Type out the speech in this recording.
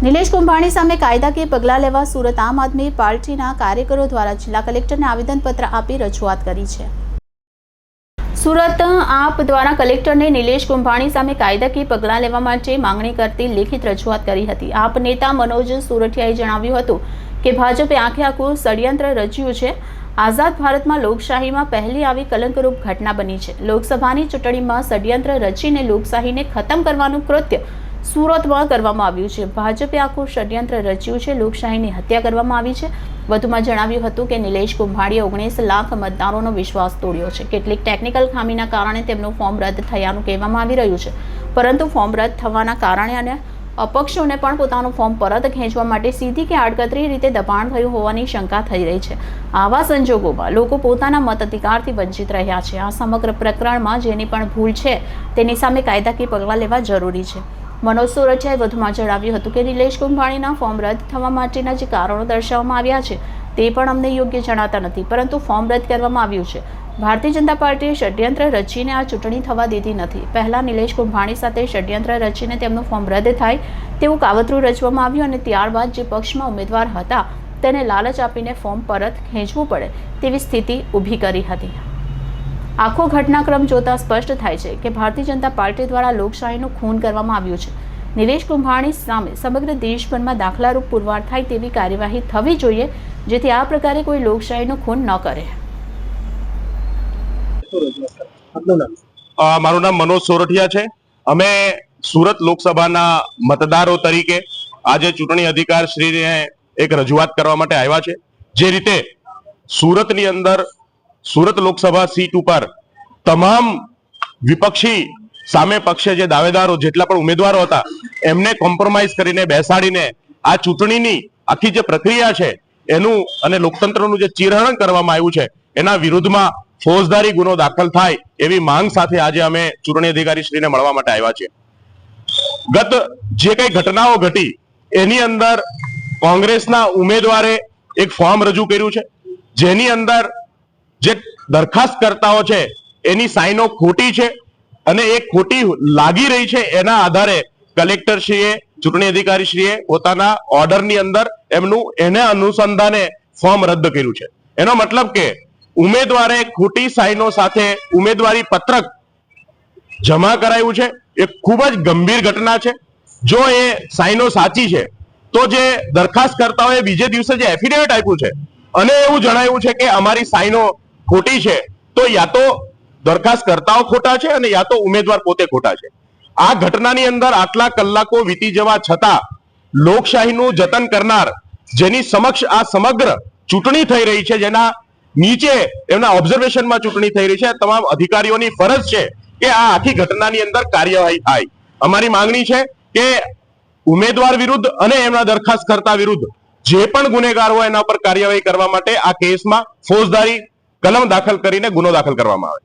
નિલેશ કુંભાણી સામે કાયદાકીય પગલાં લેવા સુરત આમ આદમી પાર્ટીના કાર્યકરો દ્વારા જિલ્લા કલેક્ટરને આવેદનપત્ર આપી રજૂઆત કરી છે। સુરત આપ દ્વારા કલેક્ટરને નિલેશ કુંભાણી સામે કાયદાકીય પગલાં લેવા માટે માંગણી કરતી લેખિત રજૂઆત કરી હતી। આપ નેતા મનોજ સુરઠિયાએ જણાવ્યું હતું કે ભાજપે આખે આખું ષડયંત્ર રચ્યું છે। આઝાદ ભારતમાં લોકશાહીમાં પહેલી આવી કલંકરૂપ ઘટના બની છે। લોકસભાની ચૂંટણીમાં ષડયંત્ર રચીને લોકશાહીને ખતમ કરવાનું કૃત્ય સુરતમાં કરવામાં આવ્યું છે। ભાજપે આખું ષડયંત્ર રચ્યું છે, લોકશાહીની હત્યા કરવામાં આવી છે। વધુમાં જણાવ્યું હતું કે નિલેશ કુંભાણીએ 19 લાખ મતદારોનો વિશ્વાસ તોડ્યો છે। કેટલીક ટેકનિકલ ખામીના કારણે તેમનું ફોર્મ રદ થયાનું કહેવામાં આવી રહ્યું છે, પરંતુ ફોર્મ રદ થવાના કારણે અને અપક્ષોને પણ પોતાનું ફોર્મ પરત ખેંચવા માટે સીધી કે આડકતરી રીતે દબાણ થયું હોવાની શંકા થઈ રહી છે। આવા સંજોગોમાં લોકો પોતાના મતાધિકારથી વંચિત રહ્યા છે। આ સમગ્ર પ્રકરણમાં જેની પણ ભૂલ છે તેની સામે કાયદાકીય પગલાં લેવા જરૂરી છે। મનોજ સોરઠિયાએ વધુમાં જણાવ્યું હતું કે નિલેશ કુંભાણીના ફોર્મ રદ થવા માટેના જે કારણો દર્શાવવામાં આવ્યા છે તે પણ અમને યોગ્ય જણાતા નથી, પરંતુ ફોર્મ રદ કરવામાં આવ્યું છે। ભારતીય જનતા પાર્ટીએ ષડયંત્ર રચીને આ ચૂંટણી થવા દીધી નથી। પહેલા નિલેશ કુંભાણી સાથે ષડયંત્ર રચીને તેમનું ફોર્મ રદ થાય તેવું કાવતરું રચવામાં આવ્યું અને ત્યારબાદ જે પક્ષમાં ઉમેદવાર હતા તેને લાલચ આપીને ફોર્મ પરત ખેંચવું પડે તેવી સ્થિતિ ઊભી કરી હતી। આખો ઘટનાક્રમ જોતા સ્પષ્ટ થાય છે કે ભારતીય જનતા પાર્ટી દ્વારા લોકશાહીનું ખૂન કરવામાં આવ્યું છે। નિલેશ કુંભાણી સામે સમગ્ર દેશભરમાં દાખલારૂપ પુરવાર થાય તેવી કાર્યવાહી થવી જોઈએ, જેથી આ પ્રકારે કોઈ લોકશાહીનું ખૂન ન કરે। મારું નામ મનોજ સોરઠિયા છે। અમે સુરત લોકસભાના મતદારો તરીકે આજે ચૂંટણી અધિકાર શ્રીને એક રજૂઆત કરવા માટે આવ્યા છે। જે રીતે સુરતની અંદર સુરત લોકસભા સીટ ઉપર તમામ વિપક્ષી સામે પક્ષે જે દાવેદારો જેટલા પણ ઉમેદવારો હતા એમને કોમ્પ્રોમાઇઝ કરીને બેસાડીને આ ચૂંટણીની આખી જે પ્રક્રિયા છે એનું અને લોકતંત્રનું જે ચીરહરણ કરવામાં આવ્યું છે એના વિરુદ્ધમાં ફોજદારી ગુનો દાખલ થાય એવી માંગ સાથે આજે અમે ચૂંટણી અધિકારી શ્રીને મળવા માટે આવ્યા છીએ। ગત જે કઈ ઘટનાઓ ઘટી એની અંદર કોંગ્રેસના ઉમેદવારે એક ફોર્મ રજૂ કર્યું છે, જેની અંદર જે દરખાસ્તકર્તાઓ છે એની સાઈનો ખોટી છે અને એ ખોટી લાગી રહી છે। એના આધારે કલેક્ટરશ્રીએ ચૂંટણી અધિકારીશ્રીએ પોતાના ઓર્ડરની અંદર એમનું એને અનુસંધાને ફોર્મ રદ કર્યું છે। એનો મતલબ કે ઉમેદવારે ખોટી સાઈનો સાથે ઉમેદવારી પત્રક જમા કરાયું છે। એ ખૂબ જ ગંભીર ઘટના છે। જો એ સાઈનો સાચી છે તો જે દરખાસ્તકર્તાઓએ બીજે દિવસે જે એફિડેવિટ આપ્યું છે અને એવું જણાવ્યું છે કે અમારી સાઈનો ખોટી છે, તો યા તો દરખાસ્તકર્તાઓ ખોટા છે અને યા તો ઉમેદવાર પોતે ખોટા છે। આ ઘટનાની અંદર આટલા કલાકો વીતી જવા છતાં લોકશાહીનું જતન કરનાર જેની સમક્ષ આ સમગ્ર ચૂંટણી થઈ રહી છે, જેના નીચે એમના ઓબ્ઝર્વેશનમાં ચૂંટણી થઈ રહી છે, તમામ અધિકારીઓની ફરજ છે કે આ આખી ઘટનાની અંદર કાર્યવાહી થાય। અમારી માંગણી છે કે ઉમેદવાર વિરુદ્ધ અને એમના દરખાસ્તકર્તા વિરુદ્ધ જે પણ ગુનેગાર હોય એના પર કાર્યવાહી કરવા માટે આ કેસમાં ફોજદારી કલમ દાખલ કરીને ગુનો દાખલ કરવામાં આવે।